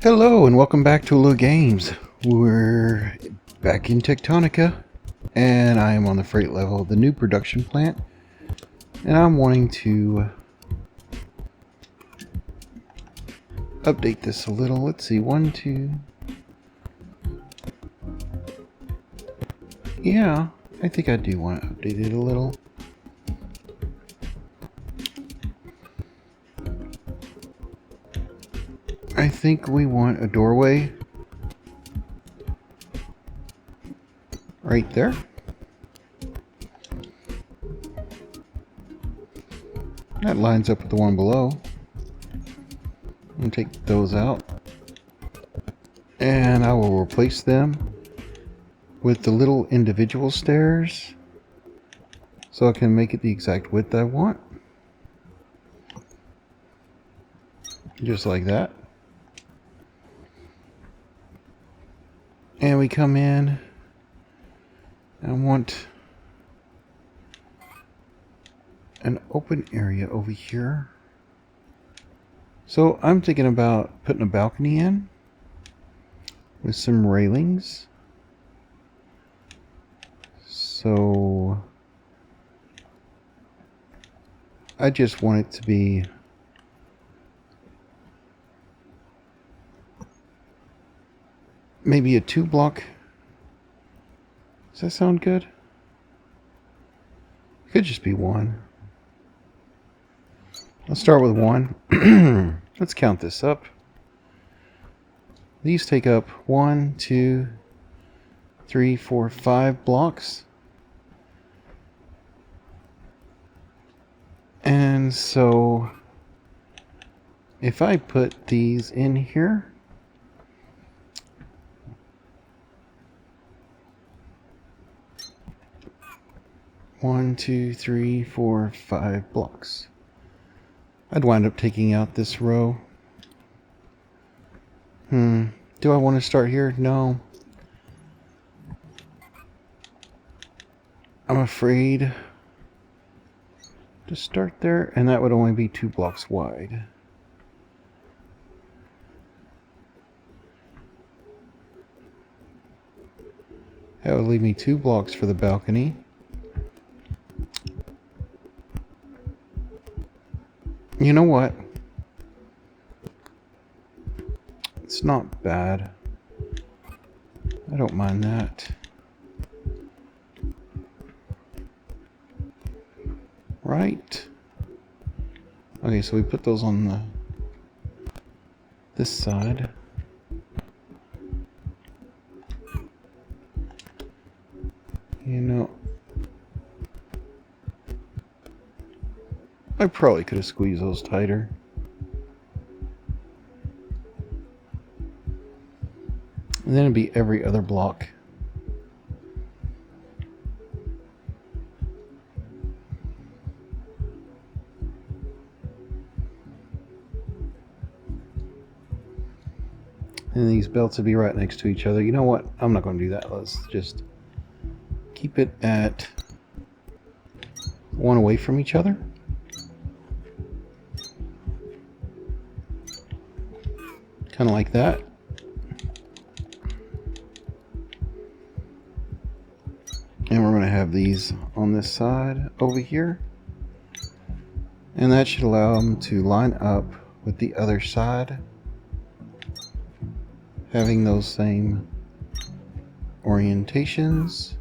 Hello and welcome back to Little Games. We're back in Tectonica and I am on the freight level of the new production plant, and I'm wanting to update this a little. Let's see, yeah, I think I do want to update it a little. I think we want a doorway right there. That lines up with the one below. I'm going to take those out, and I will replace them with the little individual stairs so I can make it the exact width I want. Just like that. And we come in, and I want an open area over here. So I'm thinking about putting a balcony in with some railings. So I just want it to be maybe a 2-block. Does that sound good? It could just be one. Let's start with one. Let's count this up. These take up 1, 2, 3, 4, 5 blocks. And so if I put these in here, one, 2, 3, 4, 5 blocks, I'd wind up taking out this row. Do I want to start here? No. I'm afraid to start there, and that would only be 2 blocks wide. That would leave me 2 blocks for the balcony. You know what? It's not bad. I don't mind that. Right? Okay, so we put those on this side. You know, I probably could have squeezed those tighter. And then it'd be every other block. And these belts would be right next to each other. You know what? I'm not going to do that. Let's just keep it at one away from each other. Kind of like that. And we're going to have these on this side over here. And that should allow them to line up with the other side, having those same orientations.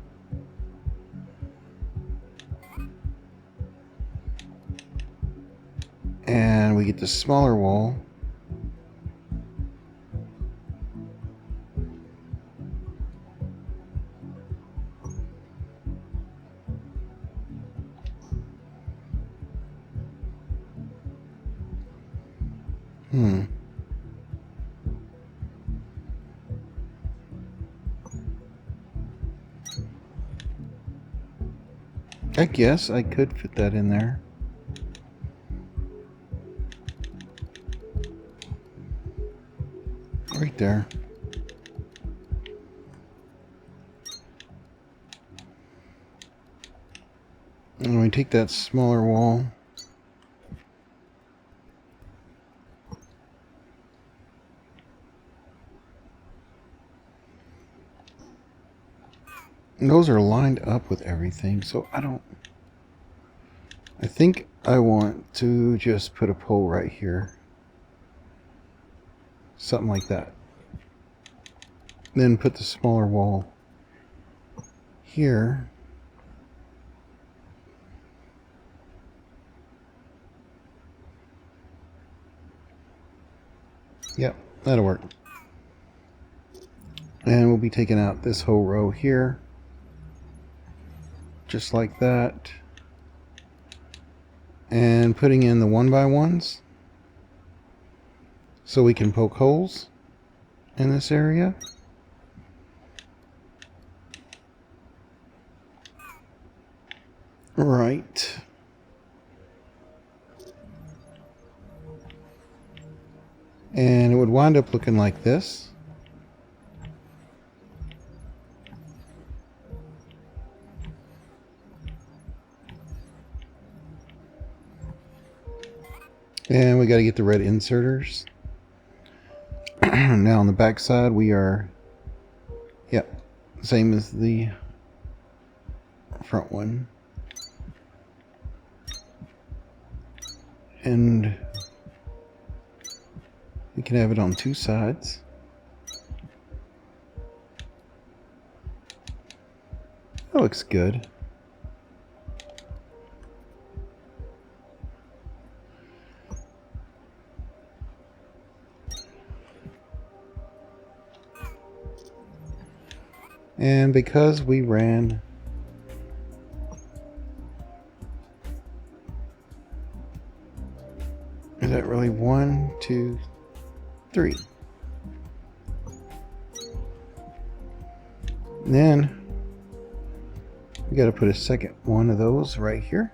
And we get the smaller wall. I guess I could fit that in there. Right there. And we take that smaller wall those are lined up with everything, so I think I want to just put a pole right here. Something like that. Then put the smaller wall here. Yep, that'll work. And we'll be taking out this whole row here. Just like that. And putting in the 1x1s. So we can poke holes in this area. Right. And it would wind up looking like this. And we got to get the red inserters. Now on the back side we are, yep, same as the front one. And we can have it on two sides. That looks good. And because we ran is that really 1, 2, 3? And then we got to put a second one of those right here.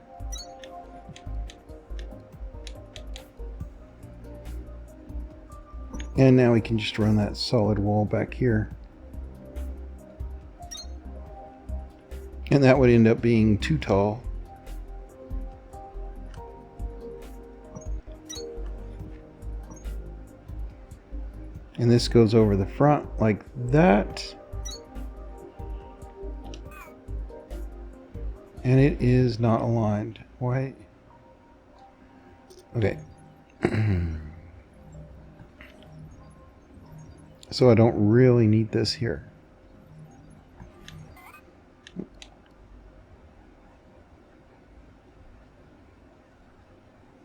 And now we can just run that solid wall back here. And that would end up being too tall. And this goes over the front like that. And it is not aligned. Why? Okay. So I don't really need this here.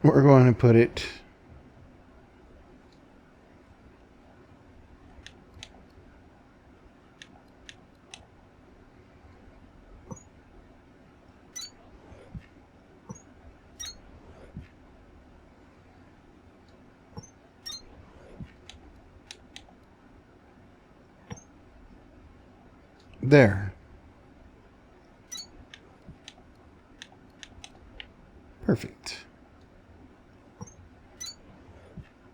We're going to put it there. Perfect.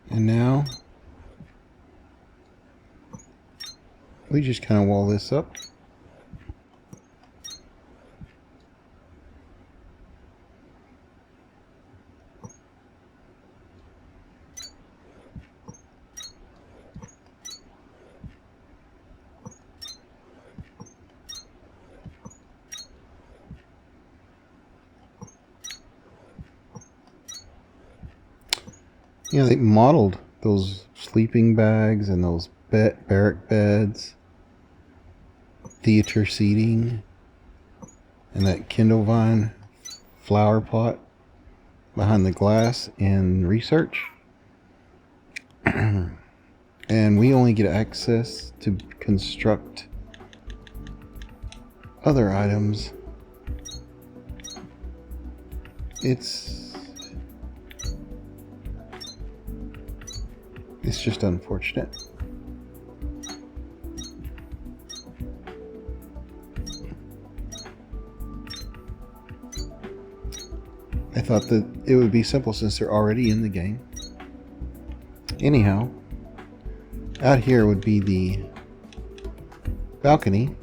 And now we just kind of wall this up. You know, they modeled those sleeping bags and those barrack beds, theater seating, and that Kindle vine flower pot behind the glass in research. And we only get access to construct other items. It's just unfortunate. I thought that it would be simple since they're already in the game. Anyhow, out here would be the balcony.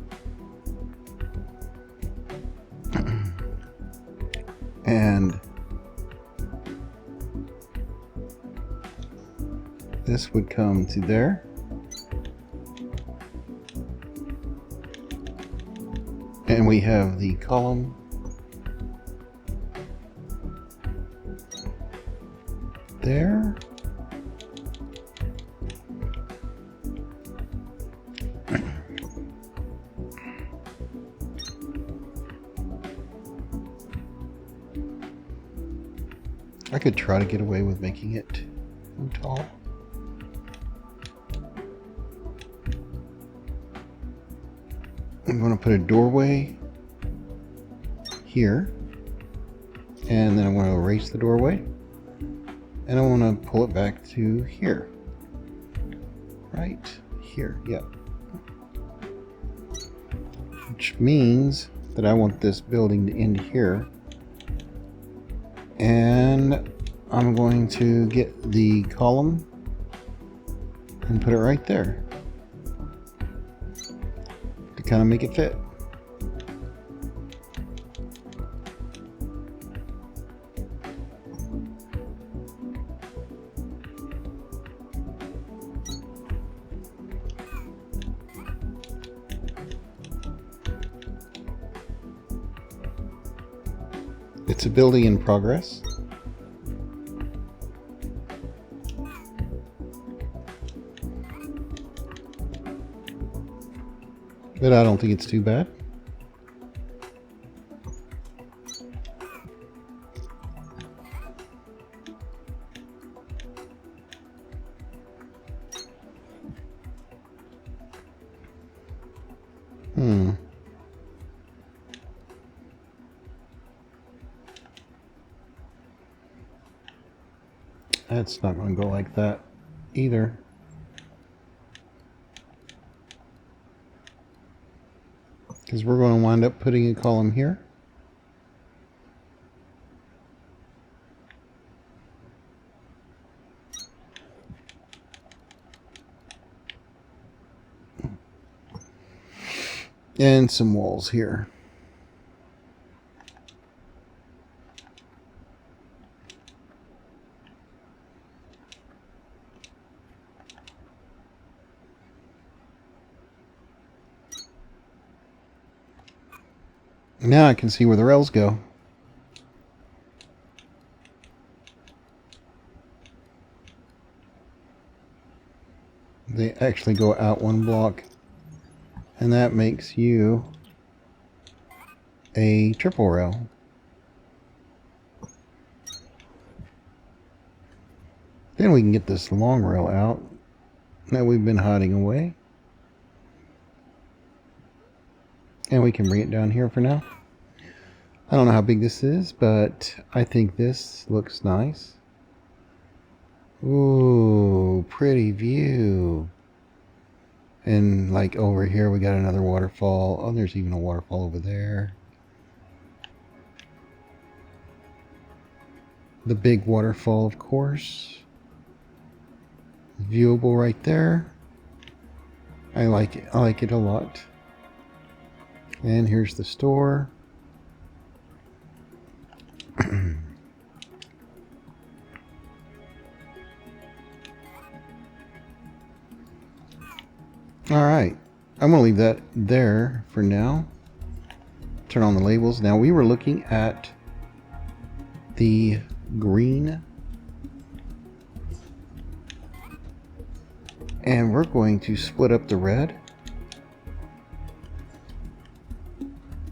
And this would come to there. And we have the column there. I could try to get away with making it too tall. I'm going to put a doorway here, and then I'm going to erase the doorway, and I want to pull it back to here. Right here, yep. Which means that I want this building to end here. And I'm going to get the column and put it right there to kind of make it fit. It's a building in progress. But I don't think it's too bad. That's not going to go like that either. Because we're going to wind up putting a column here. And some walls here. Now I can see where the rails go. They actually go out one block, and that makes you a triple rail. Then we can get this long rail out that we've been hiding away. And we can bring it down here for now. I don't know how big this is, but I think this looks nice. Ooh, pretty view. And like over here we got another waterfall. Oh, there's even a waterfall over there. The big waterfall, of course. Viewable right there. I like it. I like it a lot. And here's the store. Alright, I'm going to leave that there for now. Turn on the labels. Now we were looking at the green. And we're going to split up the red.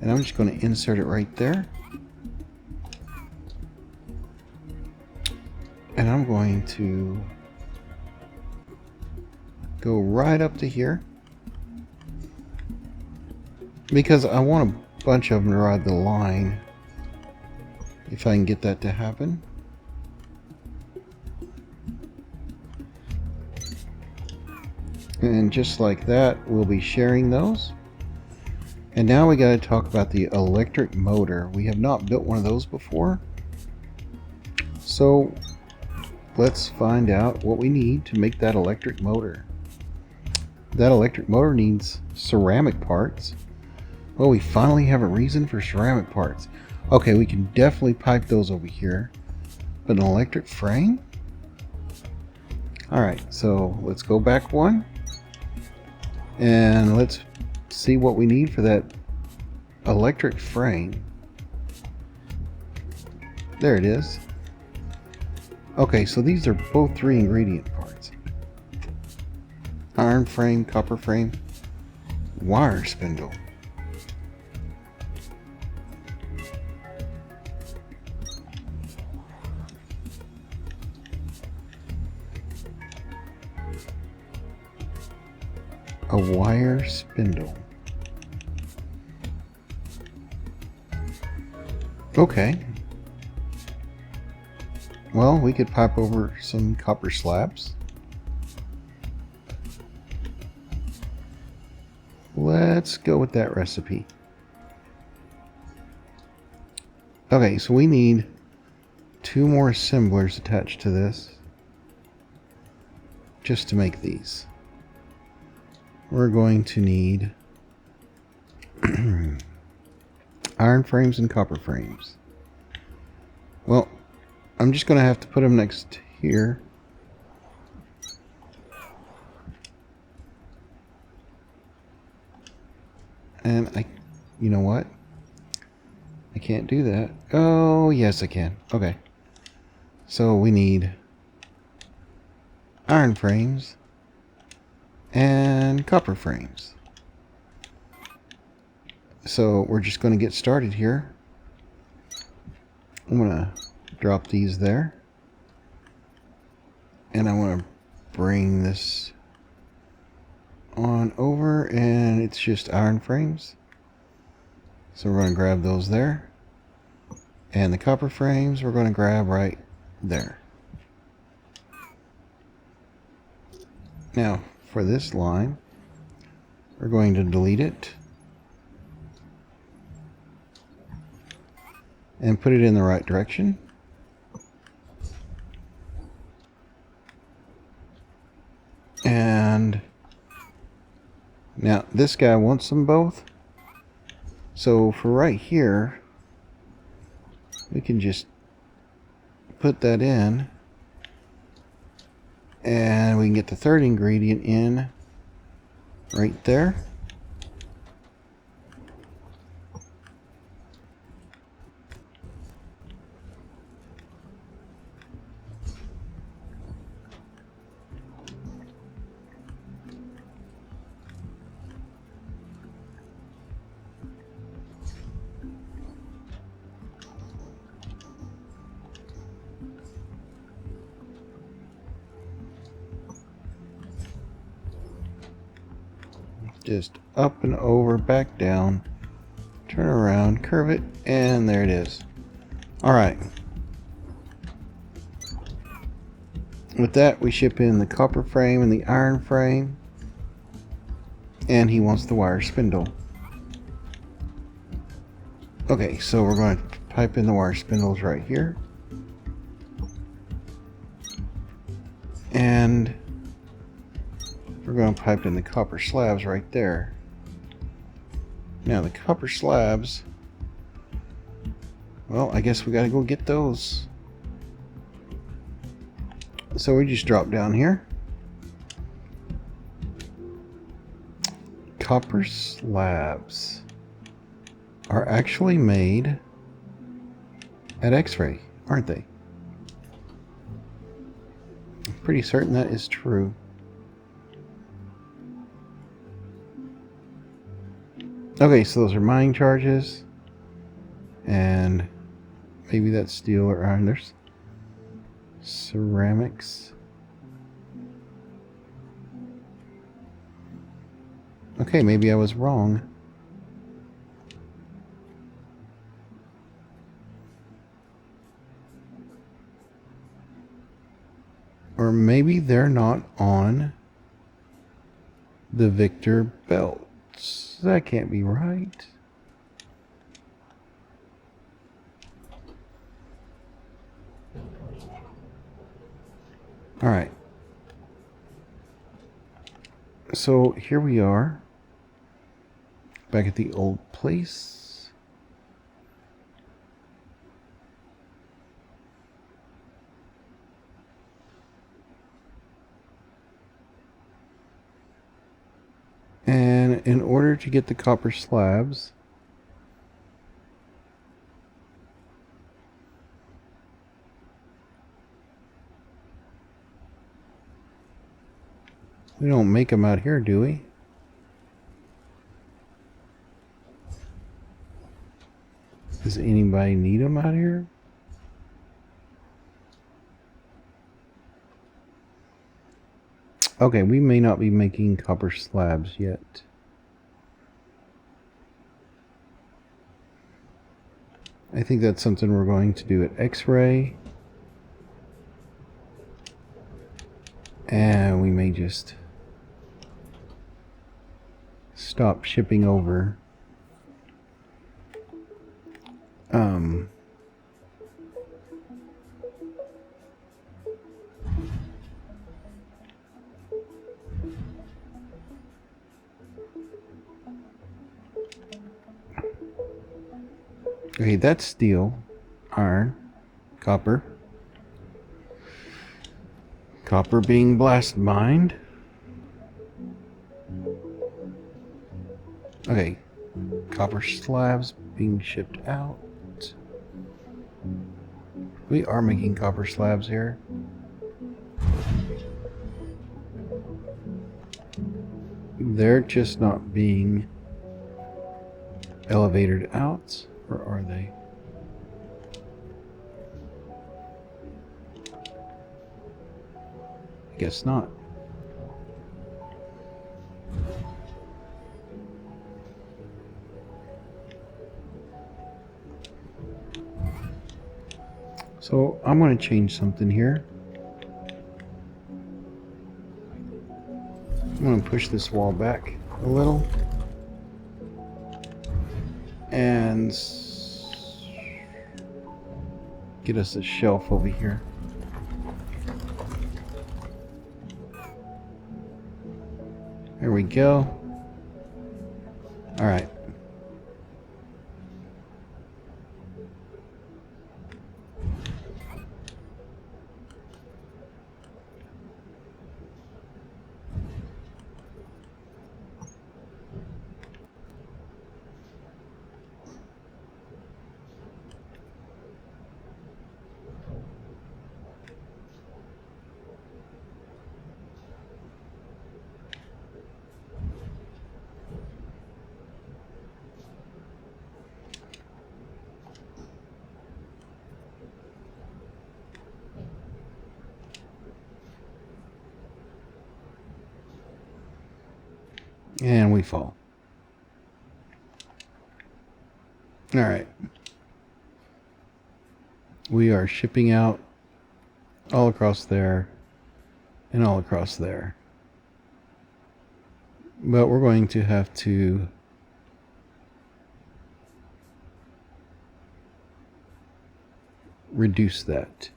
And I'm just going to insert it right there. And I'm going to go right up to here. Because I want a bunch of them to ride the line. If I can get that to happen. And just like that, we'll be sharing those. And now we got to talk about the electric motor. We have not built one of those before. So let's find out what we need to make that electric motor. That electric motor needs ceramic parts. Well, we finally have a reason for ceramic parts. Okay, we can definitely pipe those over here. But an electric frame? Alright, so let's go back one. And let's see what we need for that electric frame. There it is. Okay, so these are both 3 ingredient parts. Iron frame, copper frame, wire spindle. A wire spindle. Okay. Well, we could pipe over some copper slabs. Let's go with that recipe. Okay, so we need 2 more assemblers attached to this just to make these. We're going to need iron frames and copper frames. Well, I'm just going to have to put them next here. And you know what? I can't do that. Oh, yes I can. Okay. So we need iron frames and copper frames. So we're just going to get started here. I'm going to drop these there. And I want to bring this on over, and it's just iron frames. So we're going to grab those there. And the copper frames we're going to grab right there. Now, for this line, we're going to delete it and put it in the right direction. And now this guy wants them both. So for right here, we can just put that in, and we can get the 3rd ingredient in right there. Just up and over, back down, turn around, curve it, and there it is. Alright. With that, we ship in the copper frame and the iron frame. And he wants the wire spindle. Okay, so we're going to pipe in the wire spindles right here. And we're going to pipe in the copper slabs right there. Now the copper slabs, well, I guess we got to go get those. So we just drop down here. Copper slabs are actually made at X-ray, aren't they? I'm pretty certain that is true. Okay, so those are mining charges, and maybe that's steel or iron. There's ceramics. Okay, maybe I was wrong. Or maybe they're not on the Victor belts. That can't be right. Alright. So here we are. Back at the old place. And in order to get the copper slabs, We don't make them out here, do we? Does anybody need them out here? Okay, we may not be making copper slabs yet. I think that's something we're going to do at X-ray. And we may just stop shipping over. Okay, that's steel, iron, copper. Copper being blast mined. Okay, copper slabs being shipped out. We are making copper slabs here. They're just not being elevated out, or are they? I guess not. So I'm going to change something here. I'm going to push this wall back a little and get us a shelf over here. There we go. All right. And we fall. All right. We are shipping out all across there and all across there. But we're going to have to reduce that.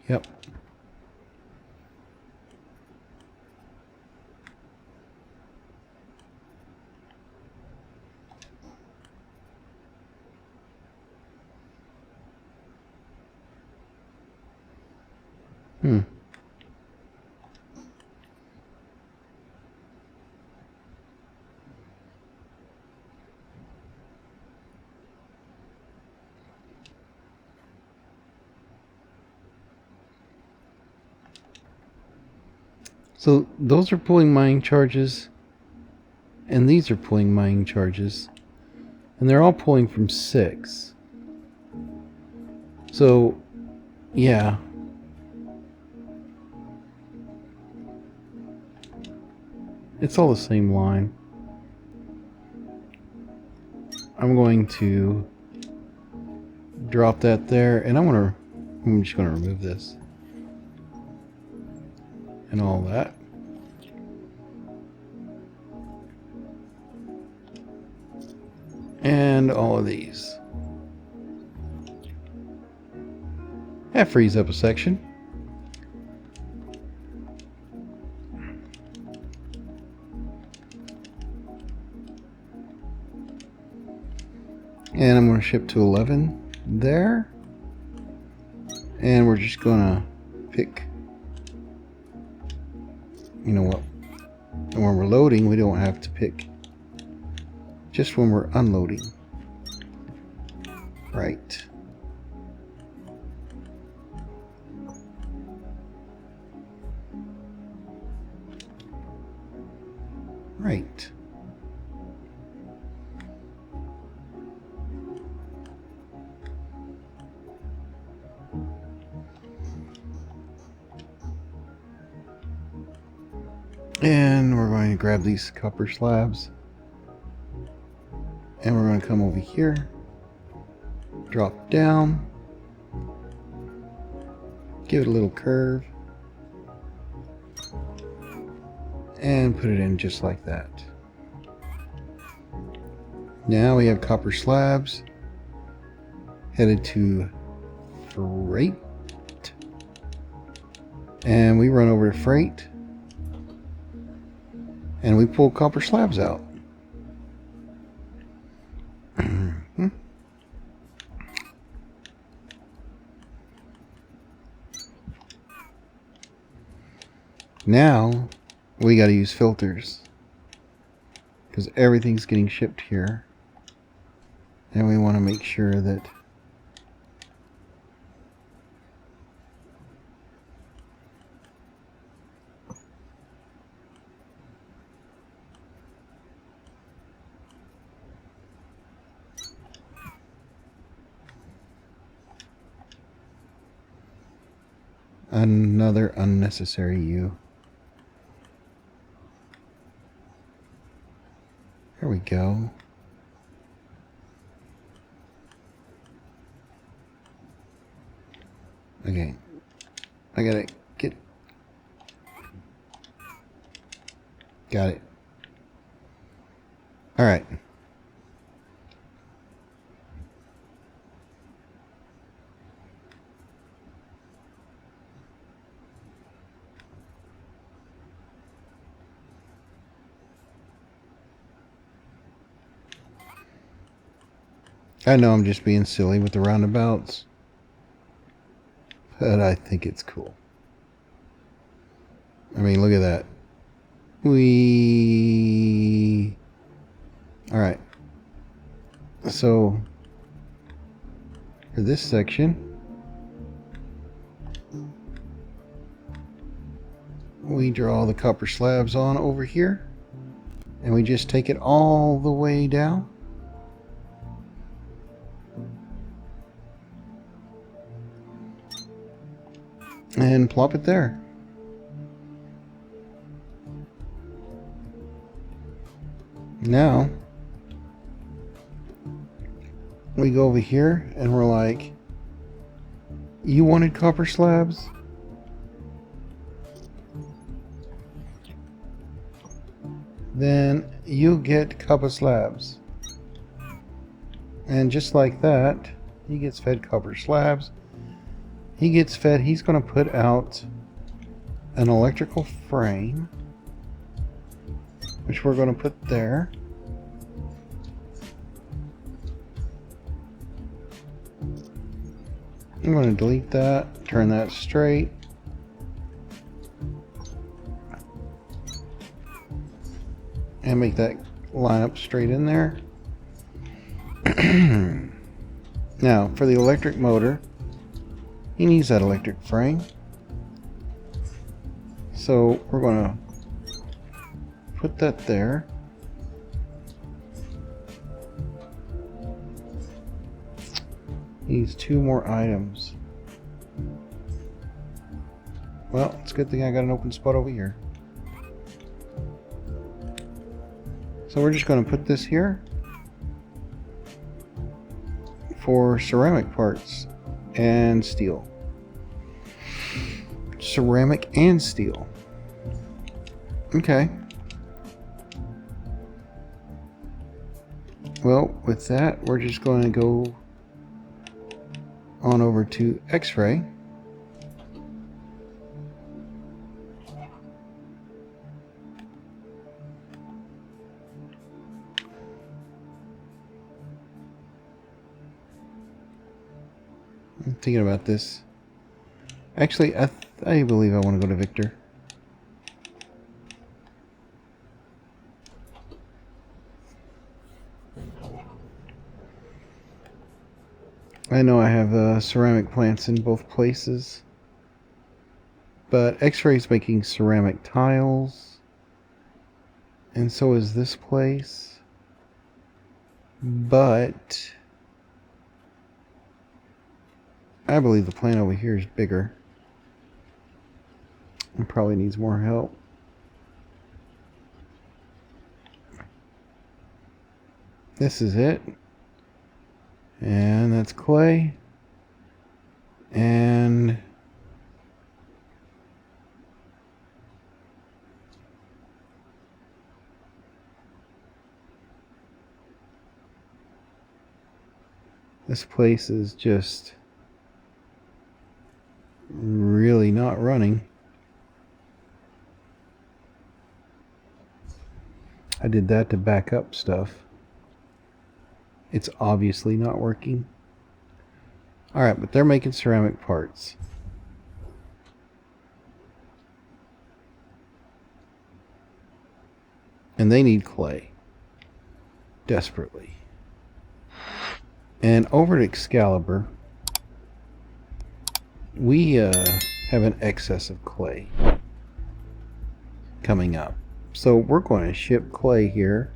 Yep. So those are pulling mining charges, and these are pulling mining charges, and they're all pulling from 6. So, yeah. It's all the same line. I'm going to drop that there, and I'm just going to remove this. And all that. And all of these. That frees up a section. And I'm going to ship to 11 there. And we're just going to pick, you know what, and when we're loading, we don't have to pick, just when we're unloading. Right. Right. And we're going to grab these copper slabs. And we're going to come over here. Drop down. Give it a little curve. And put it in just like that. Now we have copper slabs headed to freight. And we run over to freight. And we pull copper slabs out. Now we got to use filters because everything's getting shipped here, and we want to make sure that another unnecessary U. There we go. Okay. I gotta get... Got it. Alright. I know I'm just being silly with the roundabouts, but I think it's cool. I mean, look at that. Alright. So, for this section, we draw the copper slabs on over here, and we just take it all the way down. And plop it there. Now, we go over here and we're like, you wanted copper slabs? Then you get copper slabs. And just like that, he gets fed copper slabs. He gets fed, he's going to put out an electrical frame, which we're going to put there. I'm going to delete that, turn that straight. And make that line up straight in there. Now, for the electric motor, he needs that electric frame. So we're going to put that there. Needs 2 more items. Well, it's a good thing I got an open spot over here. So we're just going to put this here for ceramic parts and steel. Ceramic and steel. Okay. Well, with that, we're just going to go on over to X-ray. I'm thinking about this. Actually, I believe I want to go to Victor. I know I have ceramic plants in both places, but X-ray is making ceramic tiles, And so is this place. But I believe the plant over here is bigger. It probably needs more help. This is it. And that's clay. And this place is just really not running. I did that to back up stuff. It's obviously not working. Alright, but they're making ceramic parts. And they need clay. Desperately. And over at Excalibur, we have an excess of clay coming up. So we're going to ship clay here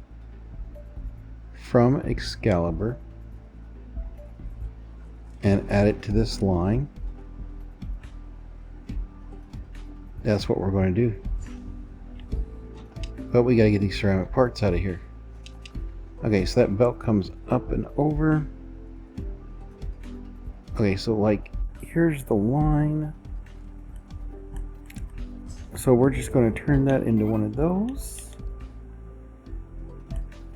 from Excalibur and add it to this line. That's what we're going to do. But we got to get these ceramic parts out of here. Okay, so that belt comes up and over. Okay, so like here's the line. So we're just going to turn that into one of those.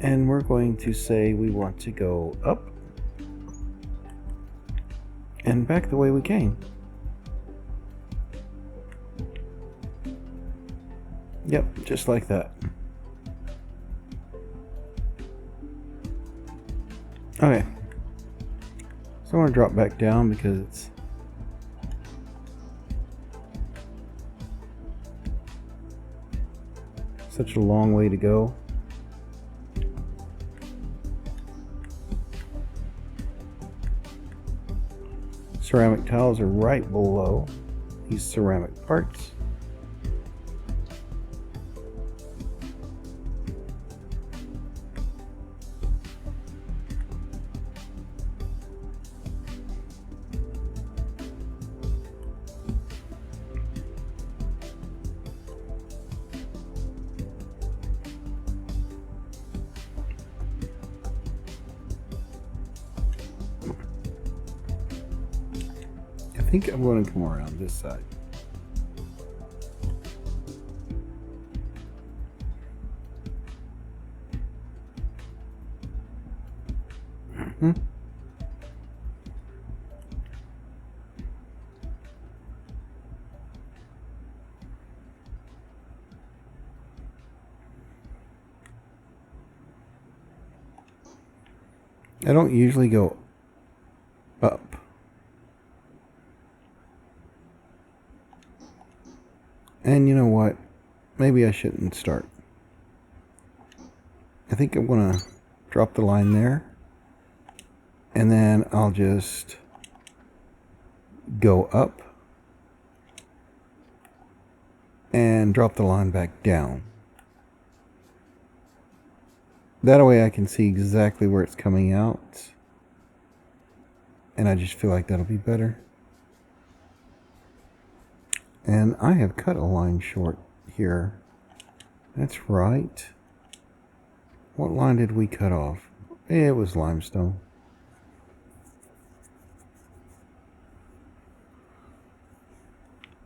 And we're going to say we want to go up and back the way we came. Yep, just like that. Okay. So I want to drop back down because it's such a long way to go. Ceramic tiles are right below these ceramic parts. I think I'm going to come around this side. I don't usually go up. And you know what? Maybe I shouldn't start. I think I'm going to drop the line there. And then I'll just go up and drop the line back down. That way I can see exactly where it's coming out. And I just feel like that'll be better. And I have cut a line short here. That's right. What line did we cut off? It was limestone.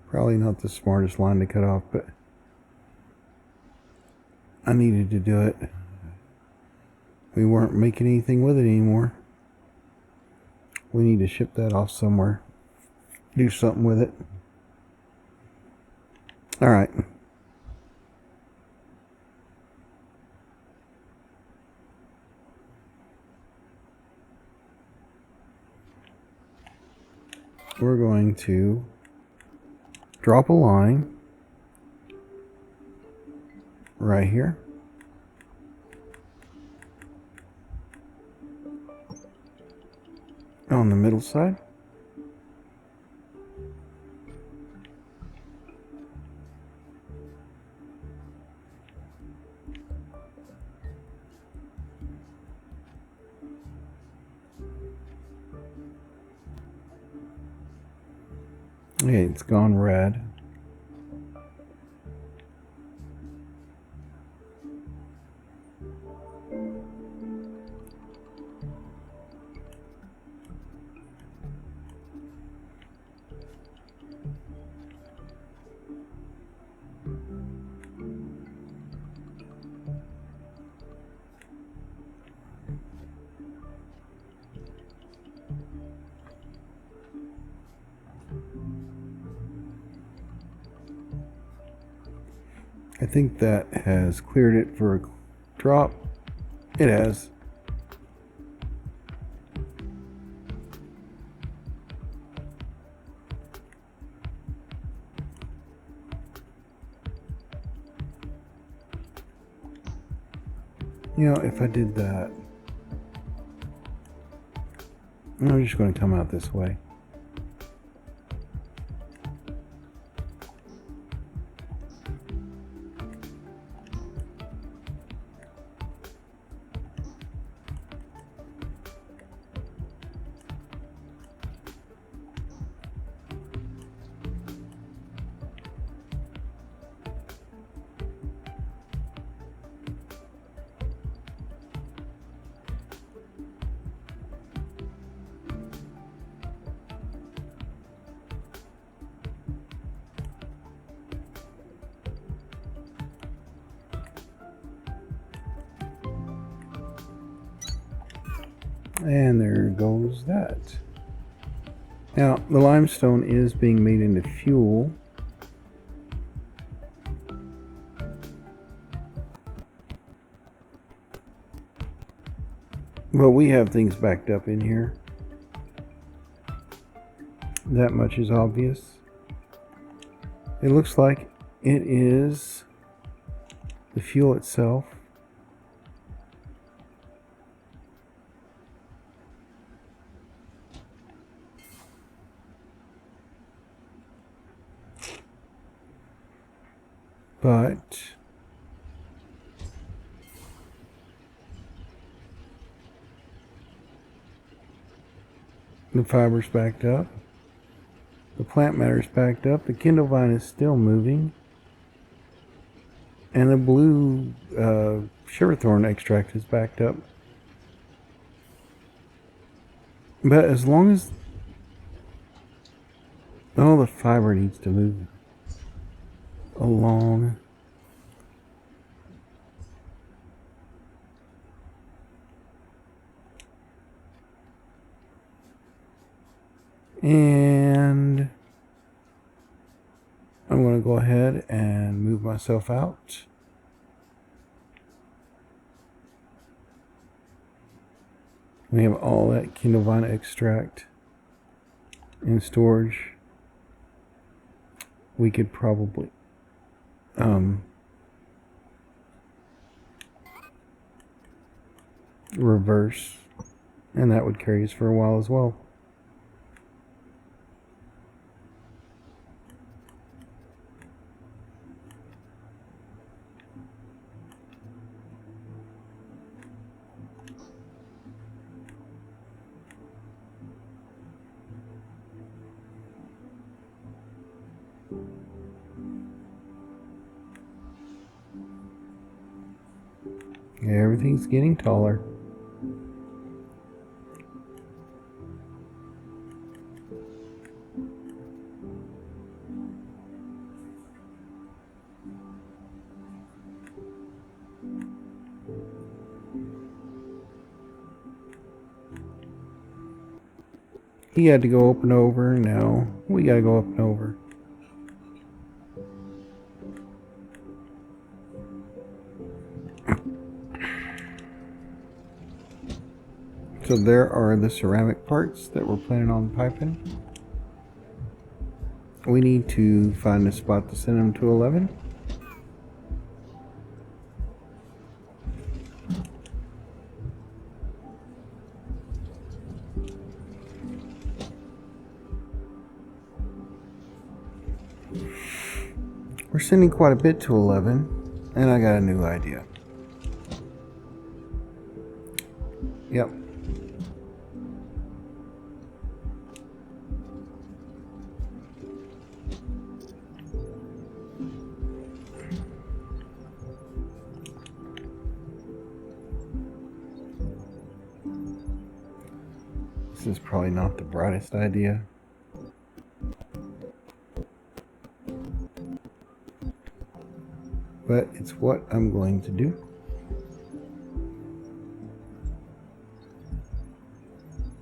Probably not the smartest line to cut off, but I needed to do it. We weren't making anything with it anymore. We need to ship that off somewhere. Do something with it. Alright. We're going to drop a line right here. On the middle side. Okay, it's gone red. I think that has cleared it for a drop. It has. You know, if I did that, I'm just going to come out this way. And there goes that. Now, the limestone is being made into fuel. But we have things backed up in here. That much is obvious. It looks like it is the fuel itself. But the fiber's backed up. The plant matter's backed up. The Kindle vine is still moving. And the blue sugarthorn extract is backed up. But as long as all the fiber needs to move along. And I'm going to go ahead and move myself out. We have all that Kindle vine extract in storage. We could probably reverse, and that would carry us for a while as well. Everything's getting taller. He had to go up and over. Now we gotta go up and over. So there are the ceramic parts that we're planning on piping. We need to find a spot to send them to 11. We're sending quite a bit to 11, and I got a new idea. Yep. This is probably not the brightest idea. But it's what I'm going to do.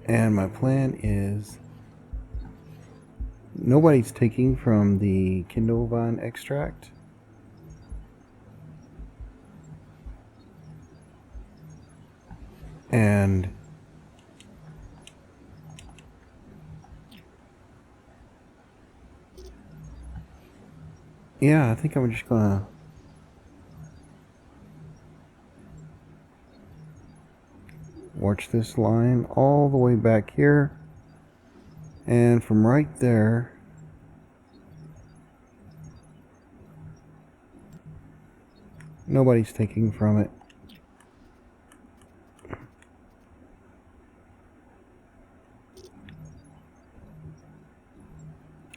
And my plan is nobody's taking from the Kindle Vine extract. And yeah, I think I'm just gonna watch this line all the way back here, and from right there nobody's taking from it.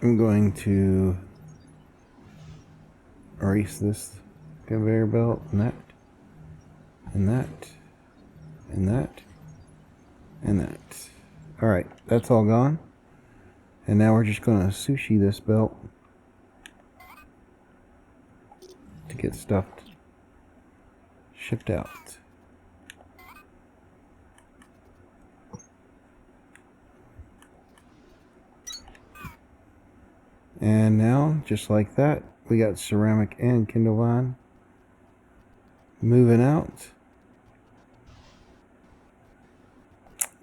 I'm going to erase this conveyor belt and that and that and that and that. Alright, that's all gone. And now we're just going to sushi this belt to get stuff shipped out. And now, just like that, we got ceramic and Kindle Vine moving out.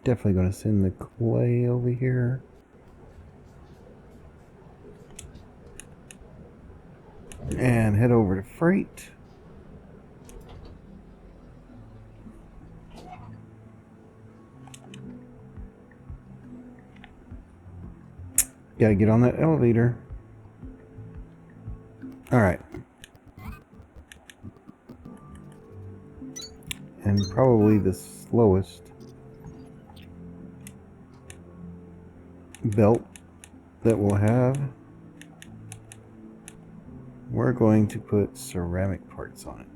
Definitely going to send the clay over here. And head over to freight. Gotta get on that elevator. Alright. And probably the slowest belt that we'll have, we're going to put ceramic parts on it.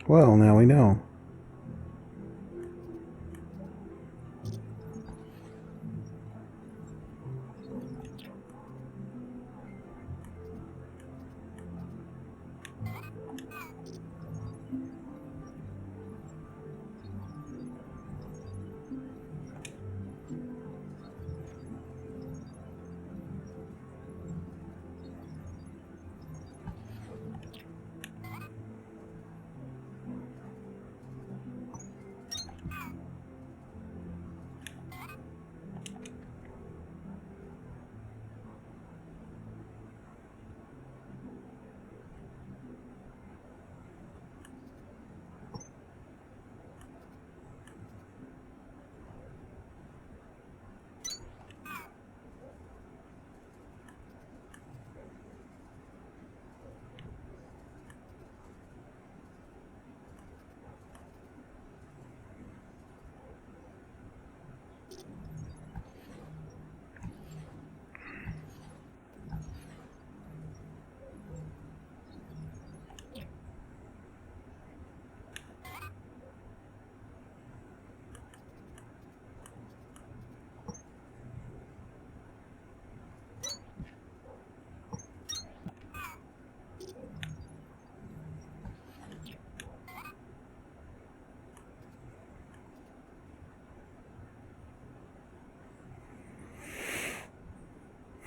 Well, now we know.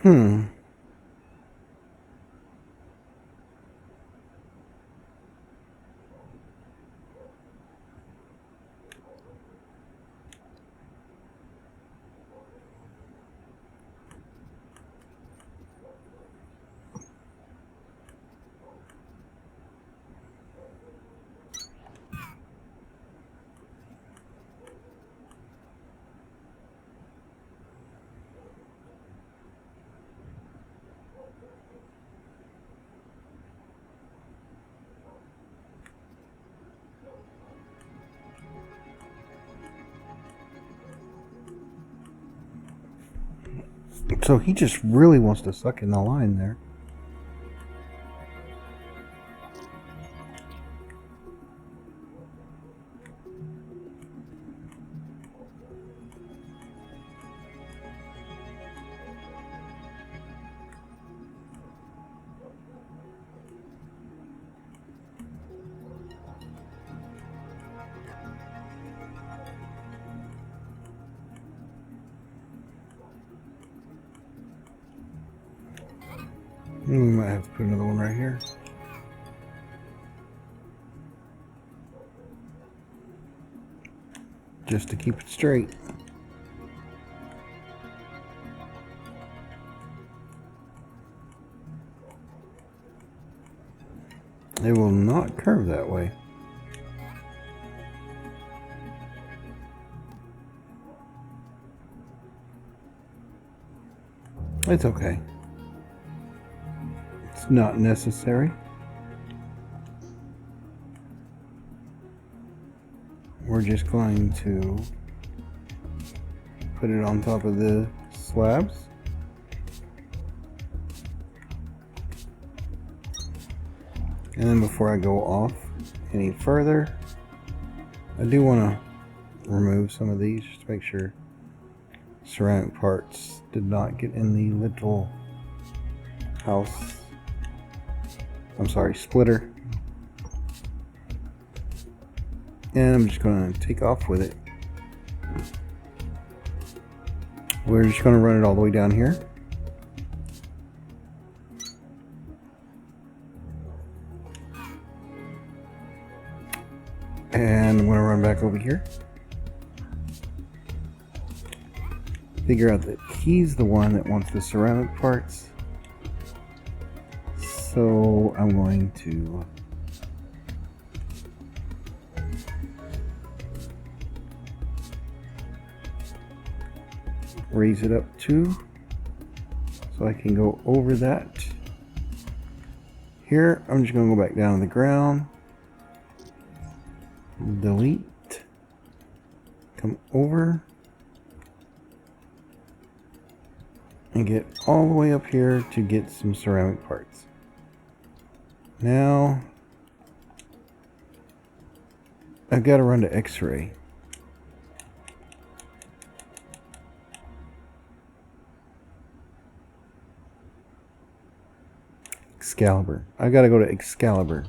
Hmm. So he just really wants to suck in the line there. We might have to put another one right here. Just to keep it straight. It will not curve that way. It's okay. It's not necessary. We're just going to put it on top of the slabs. And then before I go off any further, I do want to remove some of these just to make sure ceramic parts did not get in the little house. I'm sorry, splitter. And I'm just going to take off with it. We're just going to run it all the way down here. And I'm going to run back over here. Figure out that he's the one that wants the ceramic parts. So I'm going to raise it up too, so I can go over that. Here, I'm just going to go back down to the ground. Delete. Come over. And get all the way up here to get some ceramic parts. Now, I've got to run to X-ray. Excalibur. I got to go to Excalibur.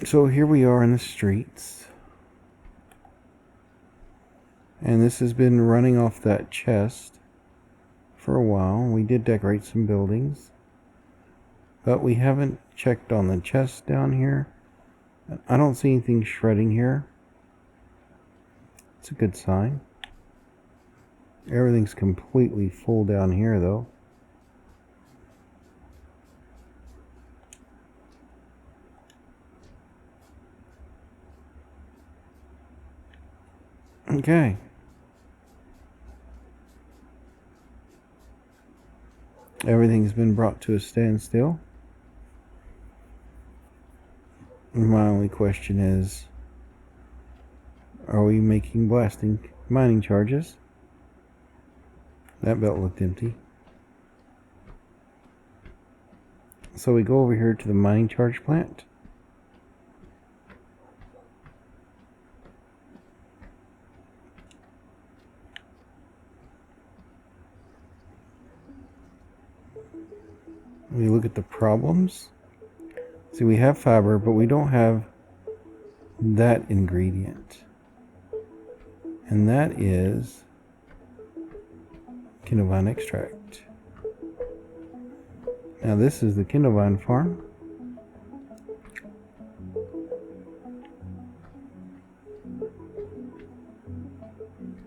So here we are in the streets. And this has been running off that chest for a while. We did decorate some buildings, but we haven't checked on the chest down here. I don't see anything shredding here. It's a good sign. Everything's completely full down here though. Okay. Everything's been brought to a standstill. My only question is, are we making mining charges? That belt looked empty. So we go over here to the mining charge plant. We look at the problems. See, we have fiber, but we don't have that ingredient. And that is Kindlevine extract. Now this is the Kindlevine farm.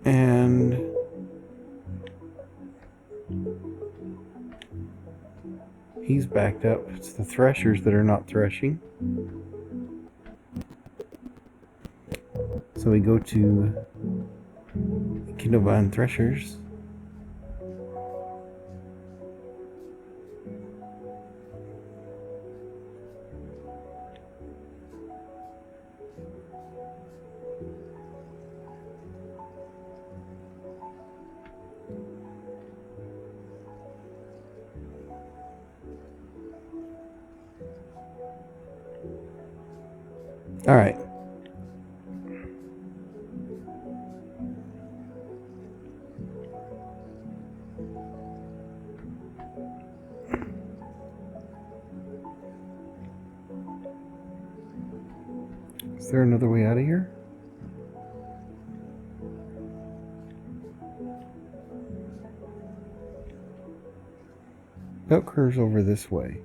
And he's backed up. It's the threshers that are not threshing. So we go to Kindlevine threshers. All right. Is there another way out of here? Belt curves over this way.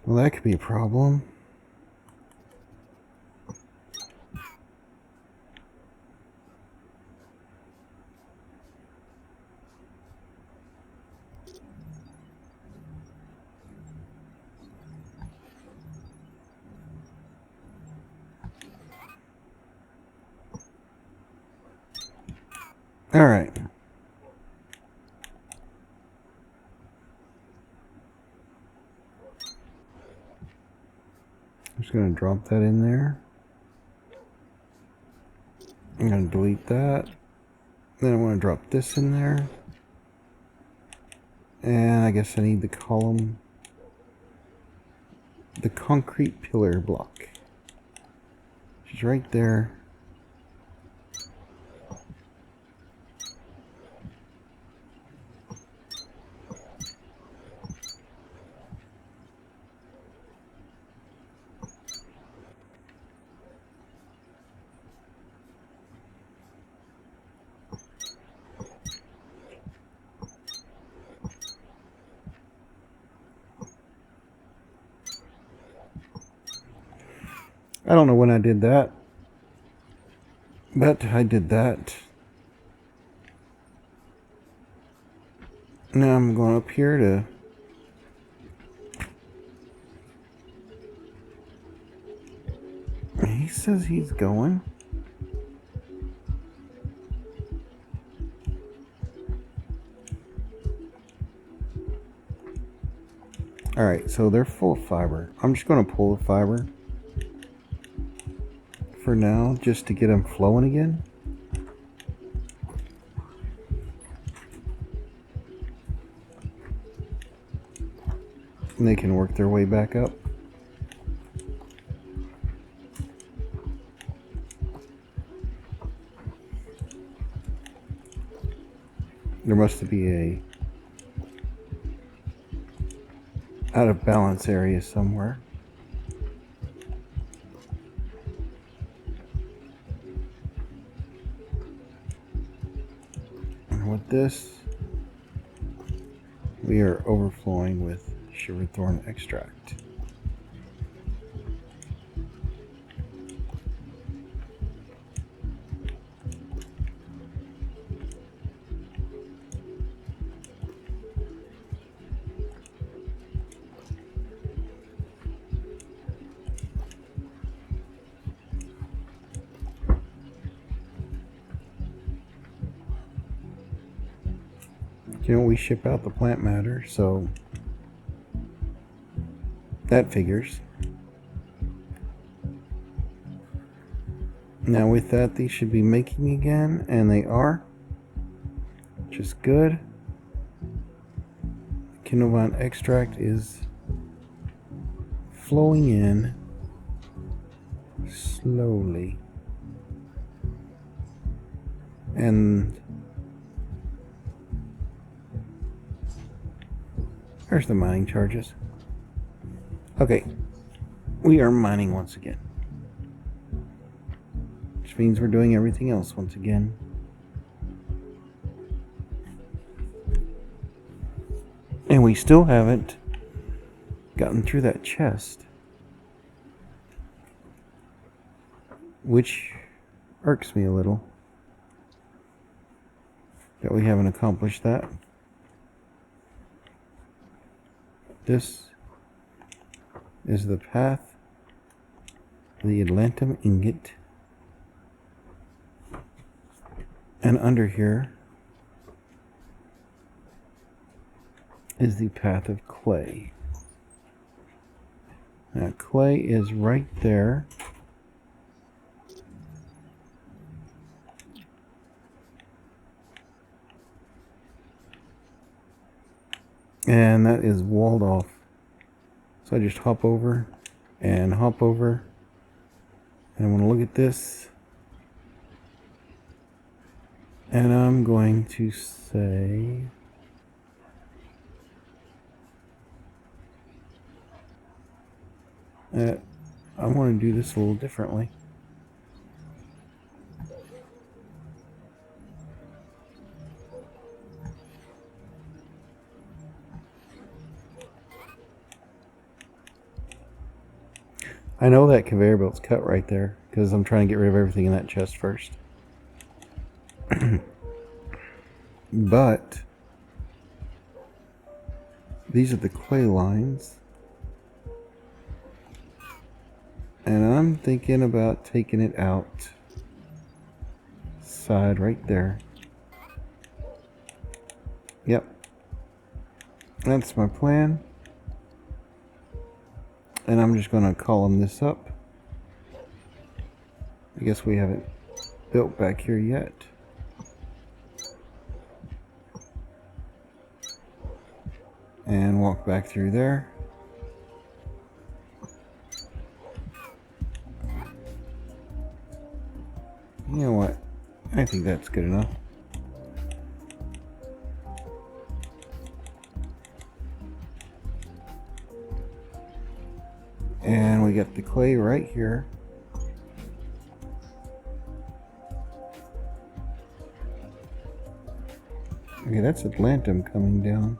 Well, that could be a problem. All right. I'm just going to drop that in there. I'm going to delete that. Then I want to drop this in there. And I guess I need the column, the concrete pillar block, which is right there. I don't know when I did that, but I did that. Now I'm going up here to he says he's going. Alright, so they're full of fiber. I'm just going to pull the fiber for now, just to get them flowing again. And they can work their way back up. There must be a out of balance area somewhere. And with this, we are overflowing with sugarthorn extract. You know, we ship out the plant matter, so that figures. Now with that, these should be making again, and they are, which is good. Kinovant extract is flowing in slowly. And there's the mining charges. Okay, we are mining once again, which means we're doing everything else once again. And we still haven't gotten through that chest, which irks me a little that we haven't accomplished that. This is the path, the Atlantum ingot, and under here is the path of clay. Now clay is right there, And that is walled off. So I just hop over and hop over. And I want to look at this. And I'm going to say that I want to do this a little differently. I know that conveyor belt's cut right there because I'm trying to get rid of everything in that chest first. But these are the clay lines. And I'm thinking about taking it out side right there. Yep. That's my plan. And I'm just going to column this up. I guess we haven't built back here yet. And walk back through there. You know what? I think that's good enough. And we got the clay right here. Okay, that's Atlantum coming down.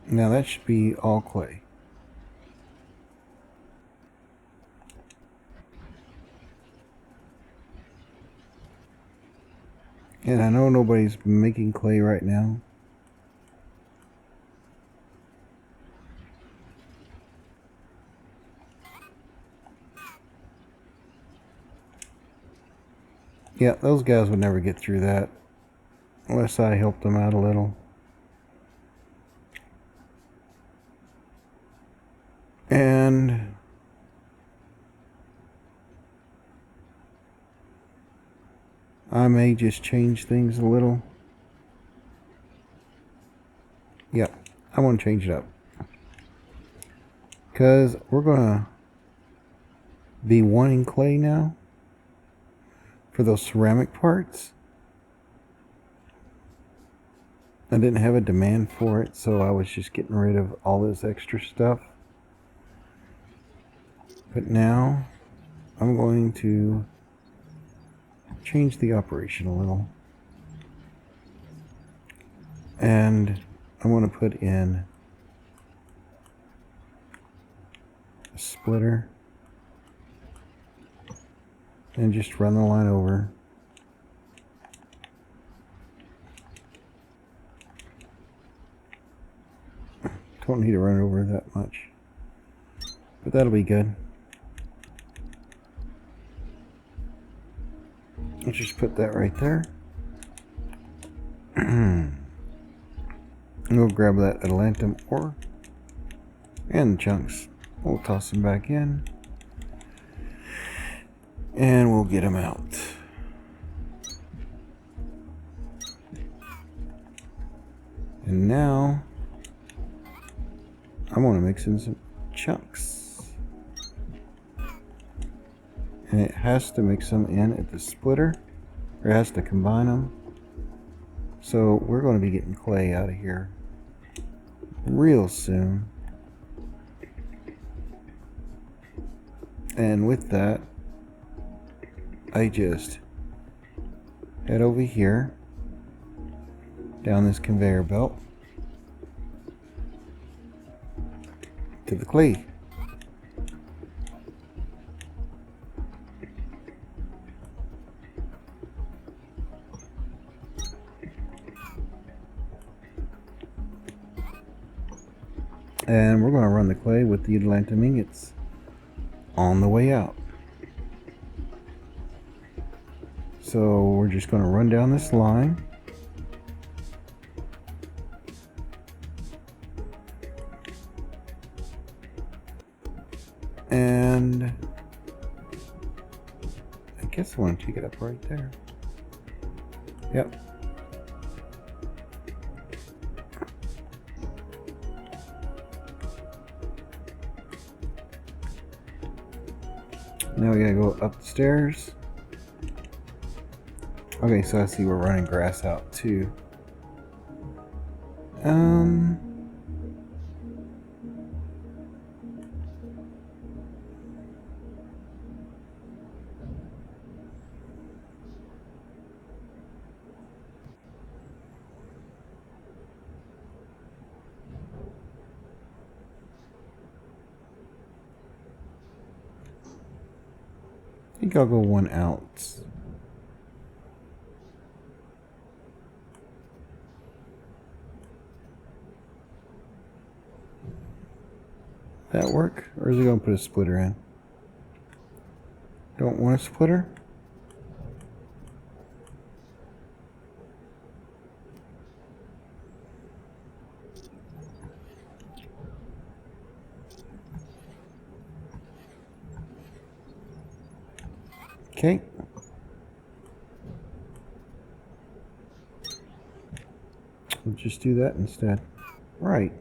Now that should be all clay. And I know nobody's making clay right now. Yeah, those guys would never get through that unless I helped them out a little. And I may just change things a little. Yeah, I want to change it up. Because we're going to be wanting clay now for those ceramic parts. I didn't have a demand for it, so I was just getting rid of all this extra stuff. But now I'm going to change the operation a little. And I want to put in a splitter and just run the line over. Don't need to run it over that much, but that'll be good. Let's just put that right there. And we'll grab that Atlantum ore and the chunks. We'll toss them back in. And we'll get them out. And now I want to mix in some chunks. And it has to mix them in at the splitter, or it has to combine them. So we're going to be getting clay out of here real soon. And with that, I just head over here down this conveyor belt to the clay. And we're going to run the clay with the adamantium ingots on the way out. So we're just going to run down this line. And I guess I want to take it up right there. Yep. Now we gotta go up the stairs. Okay, so I see we're running grass out too. I think I'll go 1 ounce. That work? Or is it going to put a splitter in? Don't want a splitter? Okay. We'll just do that instead. Right.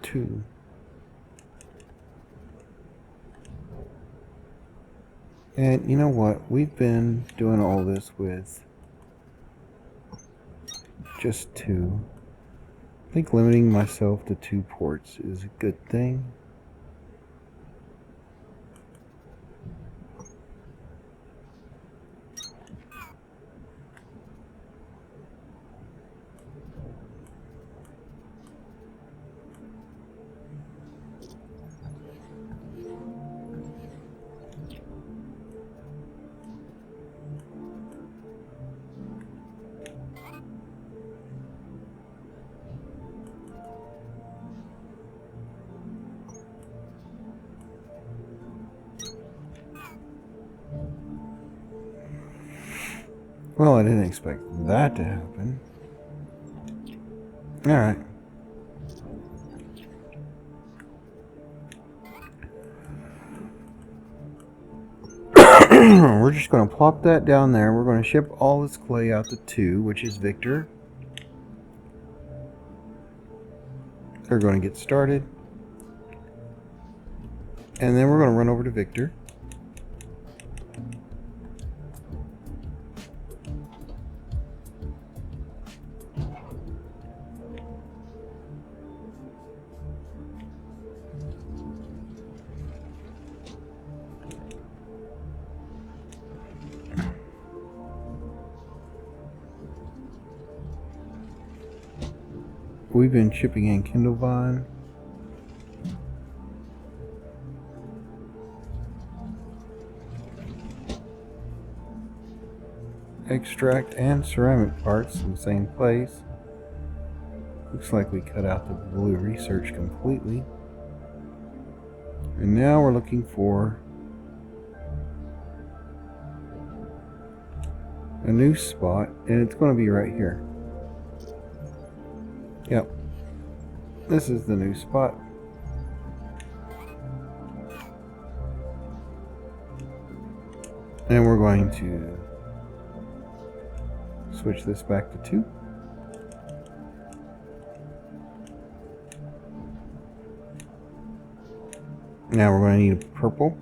Two. And you know what? We've been doing all this with just 2. I think limiting myself to 2 ports is a good thing. Well, I didn't expect that to happen. Alright. We're just going to plop that down there. We're going to ship all this clay out to 2, which is Victor. They're going to get started. And then we're going to run over to Victor. We've been shipping in Kindlevine. Extract and ceramic parts in the same place. Looks like we cut out the blue research completely. And now we're looking for a new spot, and it's going to be right here. Yep. This is the new spot. And we're going to switch this back to 2. Now we're going to need a purple.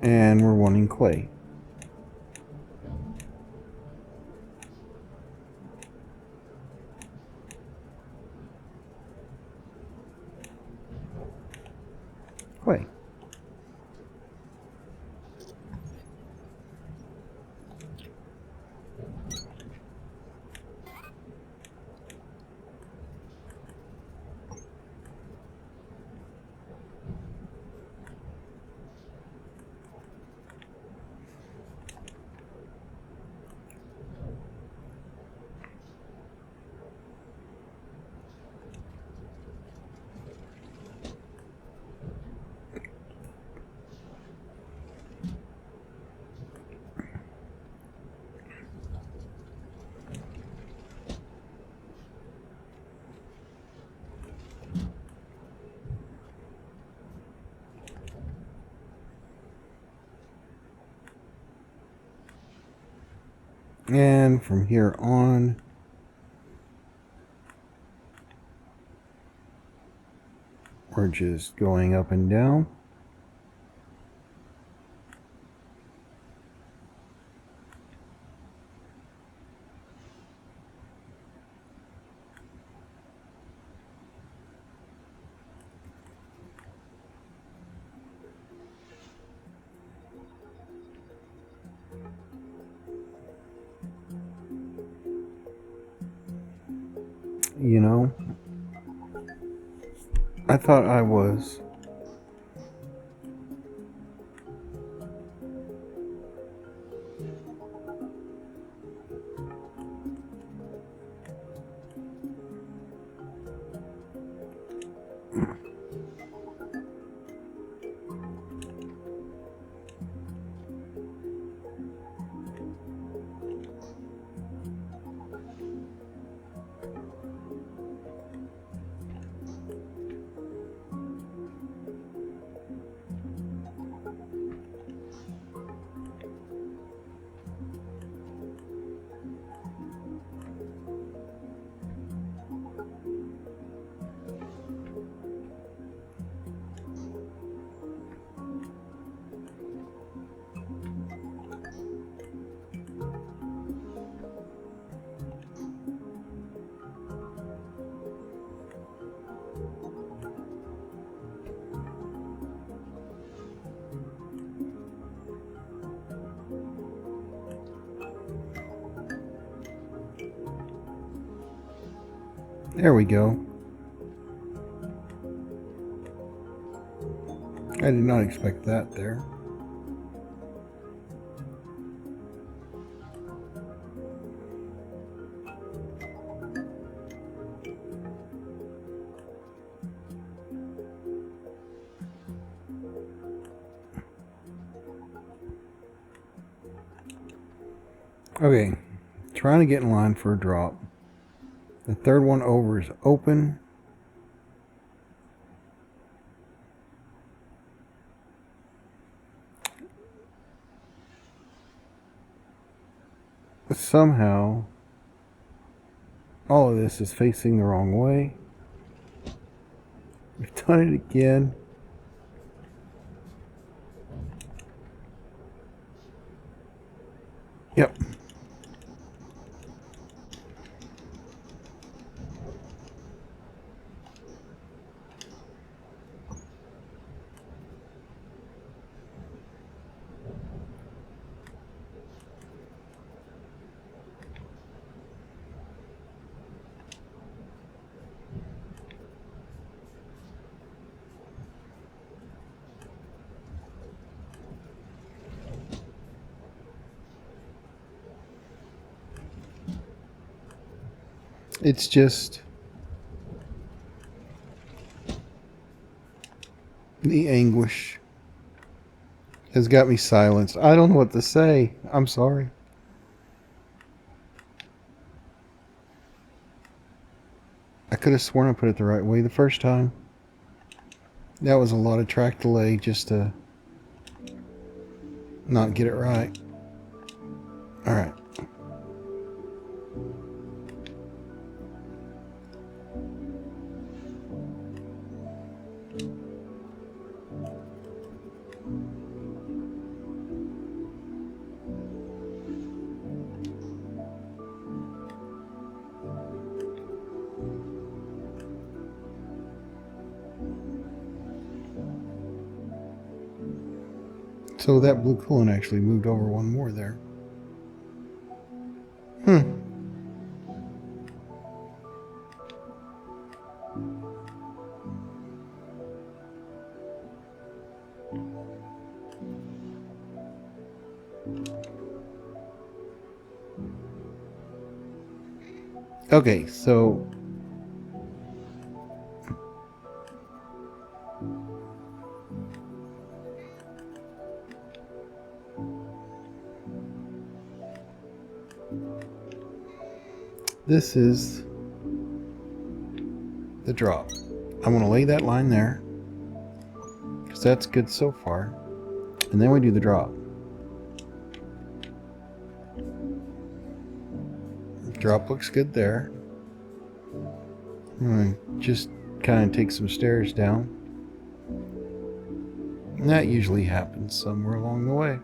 And we're wanting clay. Clay. And from here on, we're just going up and down. You know, I thought I was. There we go. I did not expect that there. Okay, trying to get in line for a drop. The third one over is open. But somehow, all of this is facing the wrong way. We've done it again. Yep. It's just the anguish has got me silenced. I don't know what to say. I'm sorry. I could have sworn I put it the right way the first time. That was a lot of track delay just to not get it right. Alright. So that blue coolant actually moved over one more there. Okay, so this is the drop. I'm going to lay that line there because that's good so far. And then we do the drop. Drop looks good there. Just kind of take some stairs down. And that usually happens somewhere along the way.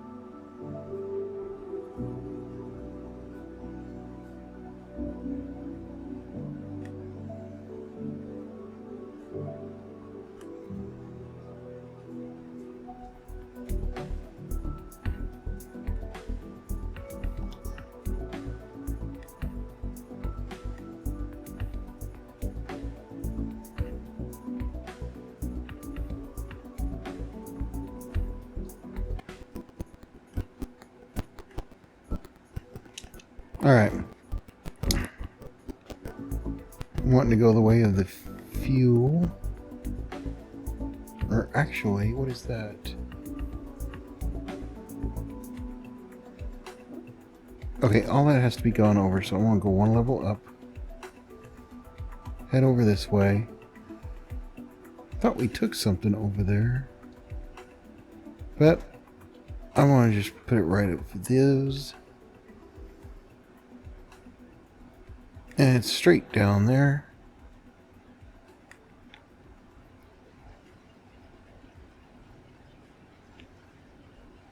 Alright. I'm wanting to go the way of the fuel. Or actually, what is that? Okay, all that has to be gone over, so I want to go one level up. Head over this way. Thought we took something over there. But I want to just put it right up for those. And it's straight down there.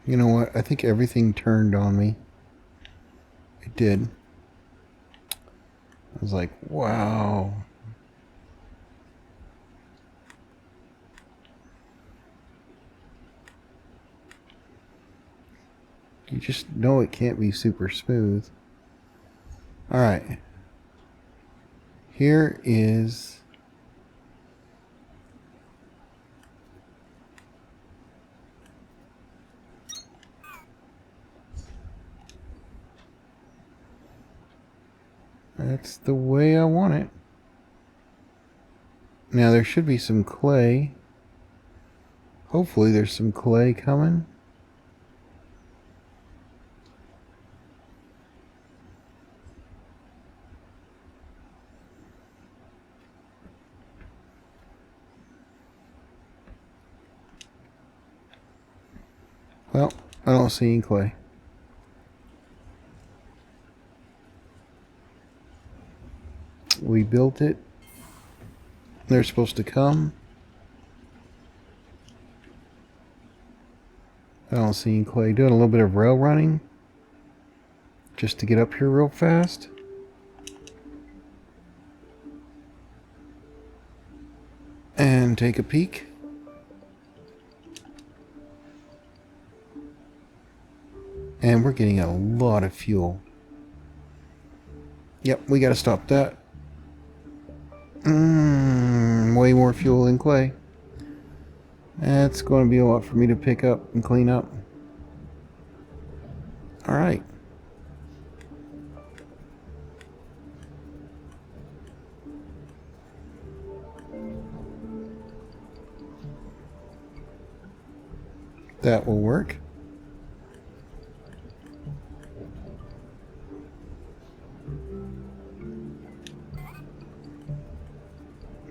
You know what? I think everything turned on me. It did. I was like, wow. You just know it can't be super smooth. Alright. Here is that's the way I want it. Now there should be some clay. Hopefully there's some clay coming. Well, I don't see any clay. We built it. They're supposed to come. I don't see any clay. Doing a little bit of rail running just to get up here real fast. And take a peek. And we're getting a lot of fuel. Yep, we gotta stop that. Way more fuel than clay. That's going to be a lot for me to pick up and clean up. Alright. That will work.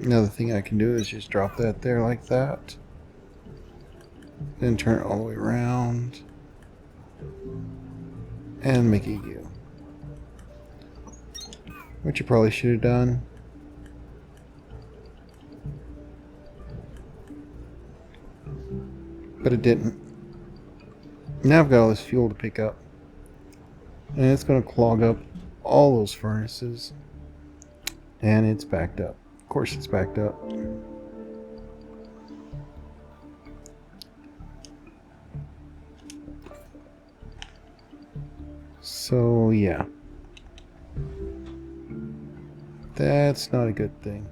Another thing I can do is just drop that there like that. Then turn it all the way around. And make a U. Which you probably should have done. But it didn't. Now I've got all this fuel to pick up. And it's going to clog up all those furnaces. And it's backed up. Of course it's backed up. So yeah. That's not a good thing.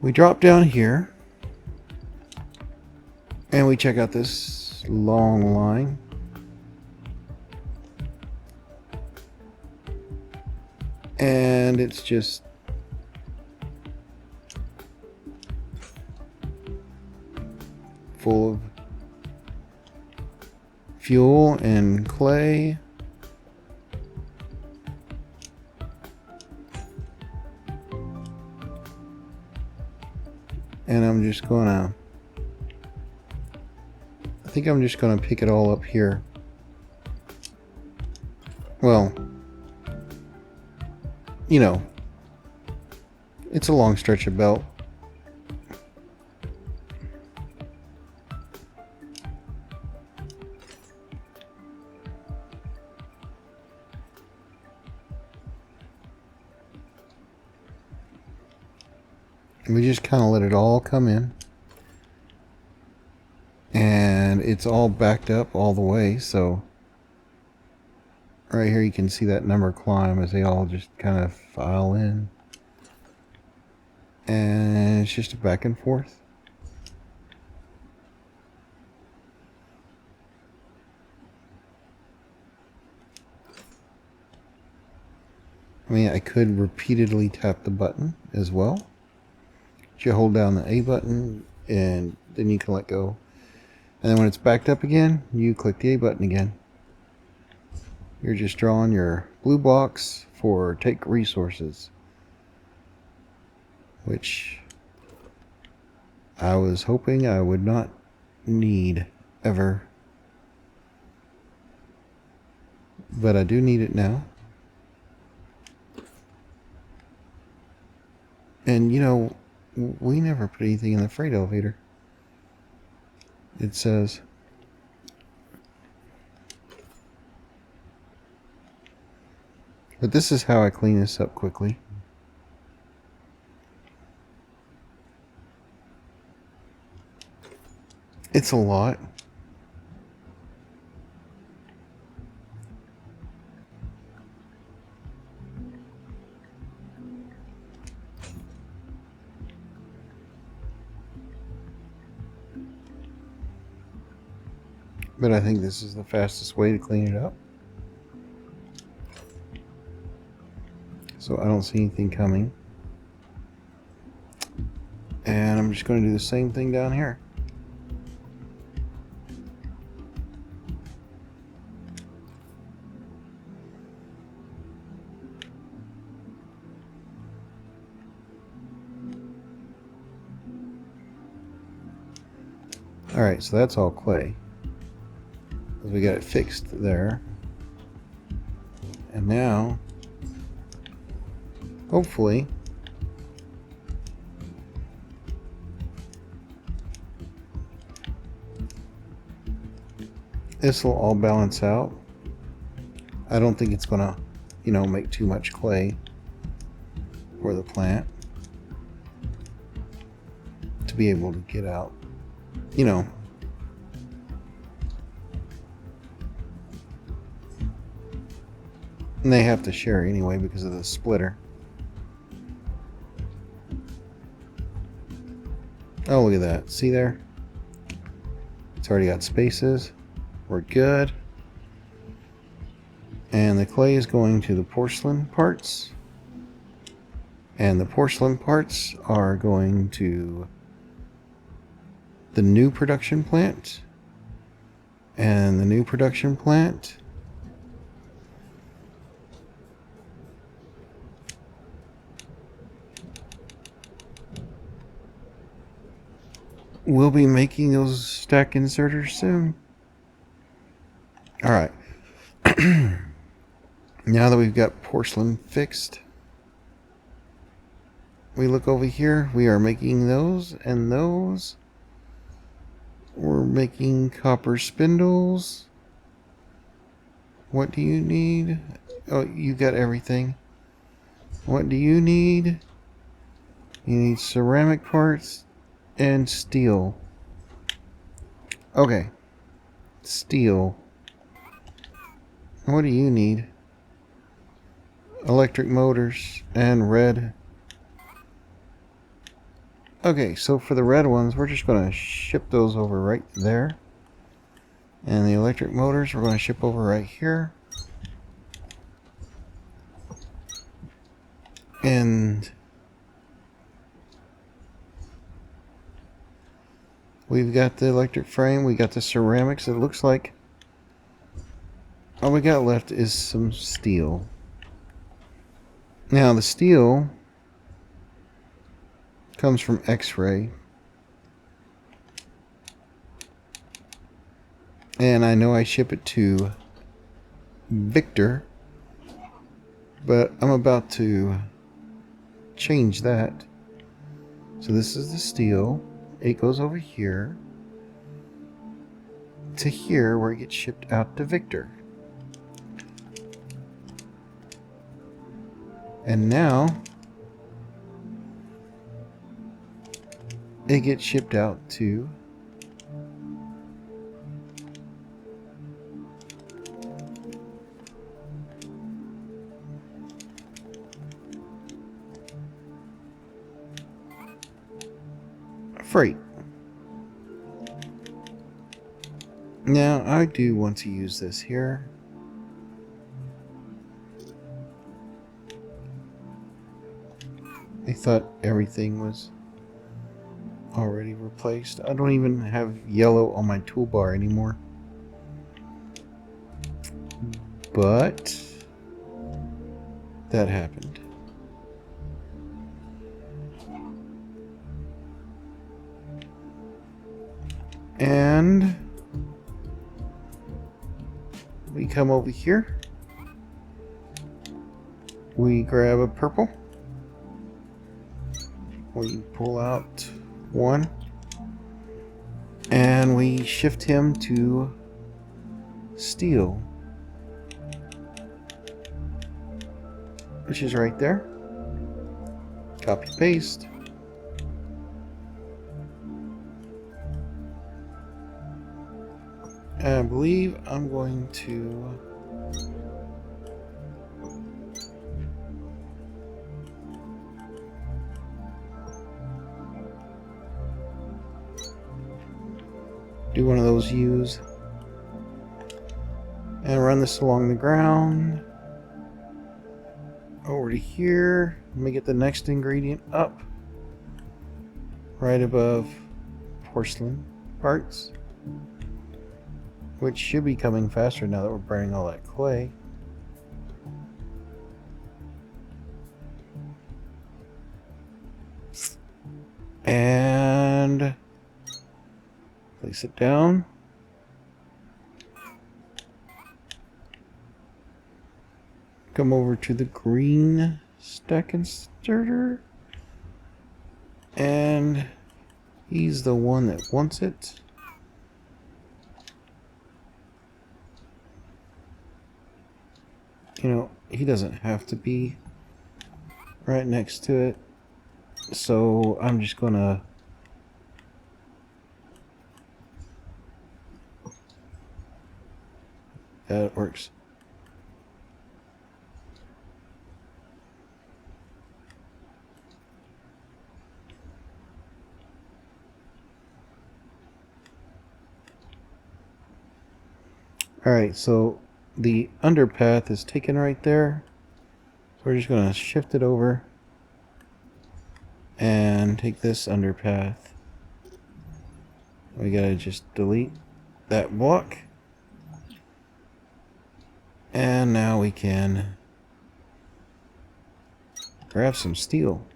We drop down here. And we check out this long line. And it's just full of fuel and clay. And I'm just gonna, I think I'm just gonna pick it all up here. Well, you know, it's a long stretch of belt. We just kind of let it all come in. And it's all backed up all the way, so right here you can see that number climb as they all just kind of file in. And it's just a back and forth. I mean, I could repeatedly tap the button as well. You hold down the A button and then you can let go. And then when it's backed up again, you click the A button again. You're just drawing your blue box for take resources, which I was hoping I would not need ever. But I do need it now. And you know, we never put anything in the freight elevator. It says but this is how I clean this up quickly. It's a lot. But I think this is the fastest way to clean it up. So I don't see anything coming. And I'm just going to do the same thing down here. Alright, so that's all clay. We got it fixed there. And now, hopefully, this will all balance out. I don't think it's gonna, you know, make too much clay for the plant to be able to get out, you know. And they have to share anyway because of the splitter. Oh, look at that. See there? It's already got spaces. We're good. And the clay is going to the porcelain parts. And the porcelain parts are going to the new production plant. And the new production plant we'll be making those stack inserters soon. Alright. Now that we've got porcelain fixed, we look over here. We are making those and those. We're making copper spindles. What do you need? Oh, you got everything. What do you need? You need ceramic parts and steel. Okay. Steel. What do you need? Electric motors and red. Okay, so for the red ones, we're just going to ship those over right there. And the electric motors, we're going to ship over right here. And we've got the electric frame, we got the ceramics. It looks like all we got left is some steel. Now the steel comes from X-ray. And I know I ship it to Victor. But I'm about to change that. So this is the steel. It goes over here to here where it gets shipped out to Victor. And now it gets shipped out to freight. Now I do want to use this here. I thought everything was already replaced. I don't even have yellow on my toolbar anymore. But that happened. And we come over here. We grab a purple. We pull out one. And we shift him to steel, which is right there. Copy paste. And I believe I'm going to do one of those U's and run this along the ground over to here. Let me get the next ingredient up right above porcelain parts, which should be coming faster now that we're burning all that clay. And place it down. Come over to the green stack inserter. And he's the one that wants it. You know, he doesn't have to be right next to it. So I'm just gonna that works. Alright, so the underpath is taken right there. So we're just going to shift it over and take this underpath. We got to just delete that block. And now we can grab some steel.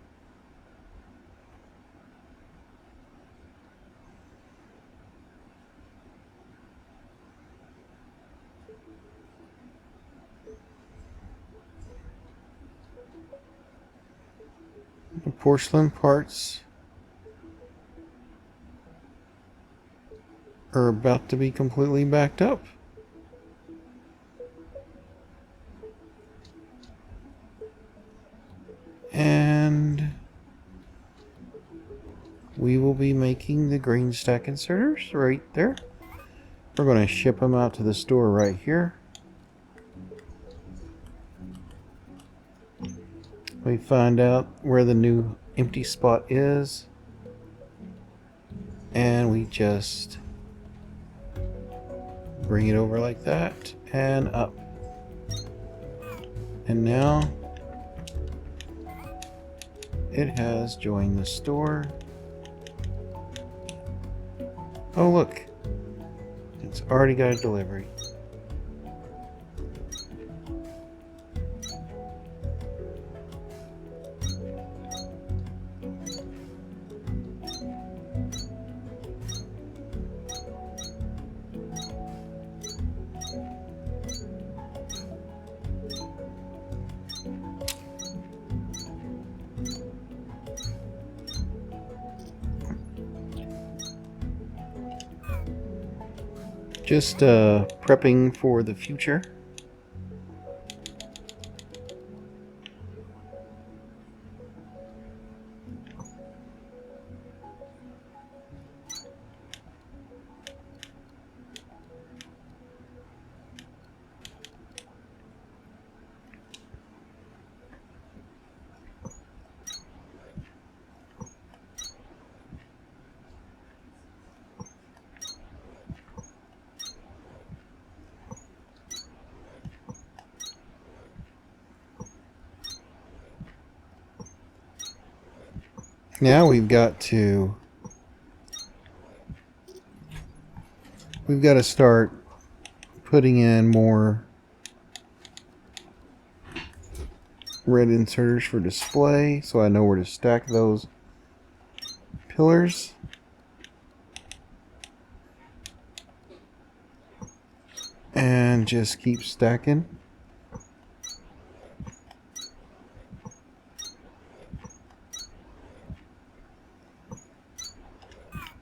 The porcelain parts are about to be completely backed up. And we will be making the green stack inserters right there. We're going to ship them out to the store right here. We find out where the new empty spot is, and we just bring it over like that and up. And now it has joined the store. Oh look, it's already got a delivery. Just prepping for the future. Now we've got to start putting in more red inserters for display, so I know where to stack those pillars. And just keep stacking.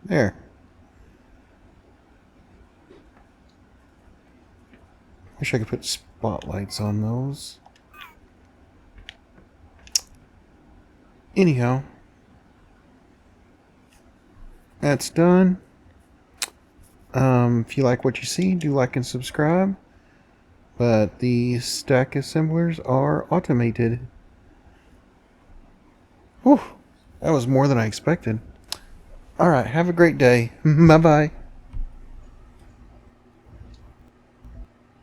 There. Wish I could put spotlights on those. Anyhow, that's done. If you like what you see, do like and subscribe. But the stack assemblers are automated. Whew, that was more than I expected. Alright, have a great day. Bye-bye.